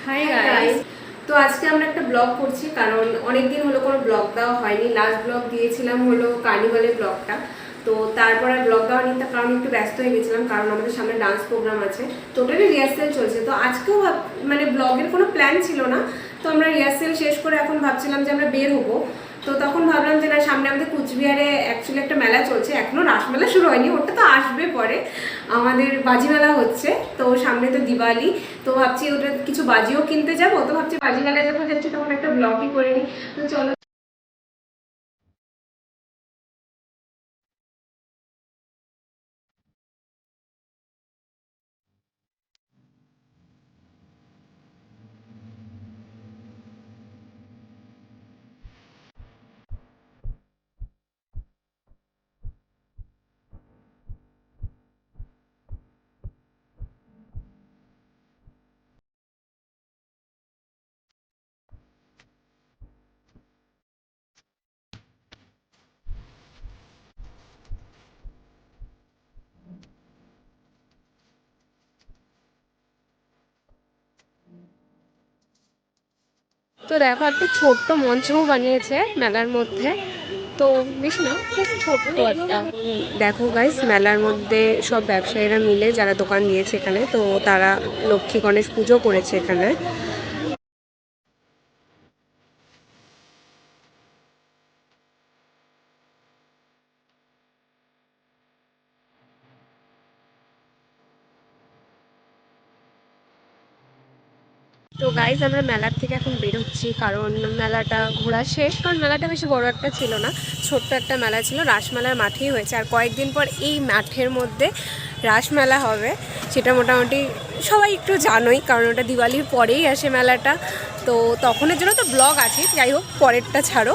Hi guys. তো আজকে আমরা একটা ব্লগ করছি কারণ অনেক দিন হলো কোনো ব্লগ দেওয়া হয়নি। লাস্ট ব্লগ দিয়েছিলাম হলো কার্নিভালের ব্লগটা। তো তারপর আর ব্লগ দেওয়া নিতে কারণ একটু ব্যস্ত হয়ে গেছিলাম, কারণ আমাদের সামনে ডান্স প্রোগ্রাম আছে, টোটালি রিহার্সেল চলছে। তো আজকেও মানে ব্লগের কোনো প্ল্যান ছিল না। তো আমরা রিহার্সেল শেষ করে এখন ভাবছিলাম যে আমরা বের হবো। তো তখন ভাবলাম যে না, সামনে আমাদের কুচবিহারে অ্যাকচুয়ালি একটা মেলা চলছে, এখনো রাসমেলা শুরু হয়নি, ওটা তো আসবে পরে। আমাদের বাজি মেলা হচ্ছে, তো সামনে তো দিওয়ালি, তো ভাবছি ওটা কিছু বাজিও কিনতে যাবো। তো ভাবছি বাজি মেলায় যখন যাচ্ছি তখন একটা ব্লগই করে নিই। তো চলো। তো দেখো একটা ছোট্ট মঞ্চও বানিয়েছে মেলার মধ্যে। তো বেশি না, খুব ছোট্ট একটা। দেখো গাইস, মেলার মধ্যে সব ব্যবসায়ীরা মিলে যারা দোকান দিয়েছে এখানে, তো তারা লক্ষ্মী গণেশ পুজো করেছে এখানে। তো গাইজ আমরা মেলার থেকে এখন বেরোচ্ছি, কারণ মেলাটা ঘোরা শেষ। কারণ মেলাটা বেশি বড় একটা ছিল না, ছোট্ট একটা মেলা ছিল, রাসমেলার মাঠেই হয়েছে। আর কয়েকদিন পর এই মাঠের মধ্যে রাসমেলা হবে, সেটা মোটামুটি সবাই একটু জানোই, কারণ ওটা দিওয়ালির পরেই আসে মেলাটা। তো তখনের জন্য তো ব্লগ আছে, যাই হোক পরেরটা ছাড়ো।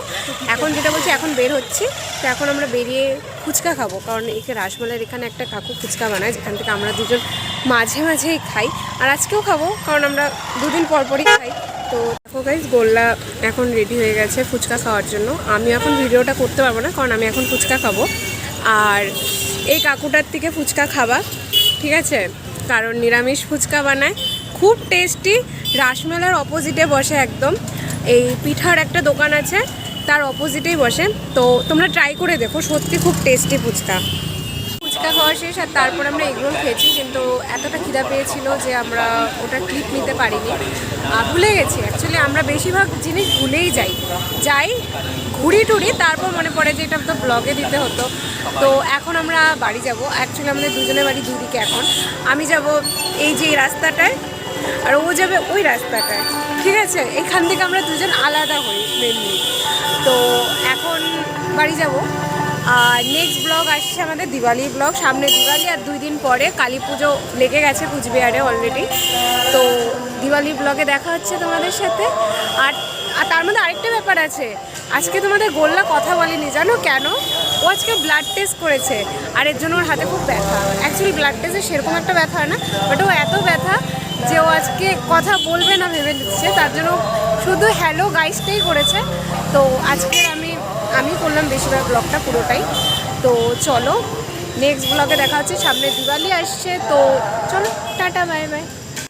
এখন যেটা বলছি, এখন বের হচ্ছি। তো এখন আমরা বেরিয়ে ফুচকা খাবো, কারণ এখানে রাসমেলার এখানে একটা কাকু ফুচকা বানায়, যেখান থেকে আমরা দুজন মাঝে মাঝেই খাই। আর আজকেও খাবো, কারণ আমরা দুদিন পর পরই খাই। তো দেখো গাইজ, গোল্লা এখন রেডি হয়ে গেছে ফুচকা খাওয়ার জন্য। আমি এখন ভিডিওটা করতে পারবো না, কারণ আমি এখন ফুচকা খাবো। আর এই কাকুটার থেকে ফুচকা খাবা, ঠিক আছে? কারণ নিরামিষ ফুচকা বানায়, খুব টেস্টি। রাসমেলার অপোজিটে বসে একদম, এই পিঠার একটা দোকান আছে, তার অপোজিটেই বসে। তো তোমরা ট্রাই করে দেখো, সত্যি খুব টেস্টি ফুচকা। ফুচকা খাওয়া শেষ, আর তারপর আমরা এগরোল খেয়েছি, কিন্তু এতটা খিদা পেয়েছিল যে আমরা ওটা ক্লিপ নিতে পারিনি, ভুলে গেছি। অ্যাকচুয়ালি আমরা বেশিরভাগ জিনিস ভুলেই যাই ঘুরি টুরি, তারপর মনে পড়ে যে এটা তো ব্লগে দিতে হতো। তো এখন আমরা বাড়ি যাব। অ্যাকচুয়ালি আমাদের দুজনের বাড়ি দুদিকে। এখন আমি যাব এই যে এই রাস্তাটায়, আর ও যাবে ওই রাস্তাটায়, ঠিক আছে? এখান থেকে আমরা দুজন আলাদা হই মেনলি। তো এখন বাড়ি যাব। আর নেক্সট ব্লগ আসছে আমাদের দিওয়ালি ব্লগ। সামনে দিওয়ালি, আর 2 দিন পরে কালী পুজো লেগে গেছে কুচবিহারে অলরেডি। তো দিওয়ালি ব্লগে দেখা হচ্ছে তোমাদের সাথে। আর আর তার মধ্যে আরেকটা ব্যাপার আছে, আজকে তোমাদের গোল্লা কথা বলেনি, জানো কেন? ও আজকে ব্লাড টেস্ট করেছে, আর এর জন্য ওর হাতে খুব ব্যথা। অ্যাকচুয়ালি ব্লাড টেস্টে সেরকম একটা ব্যথা হয় না, বাট ও এত ব্যথা যে ও আজকে কথা বলবে না ভেবে দিচ্ছে, তার জন্য শুধু হ্যালো গাইসটাই করেছে। তো আজকের আমি করলাম বেশিরভাগ ব্লগটা পুরোটাই। তো চলো, নেক্সট ব্লগে দেখা হচ্ছে। সামনে দিওয়ালি আসছে, তো চলো টাটা, বাই বাই।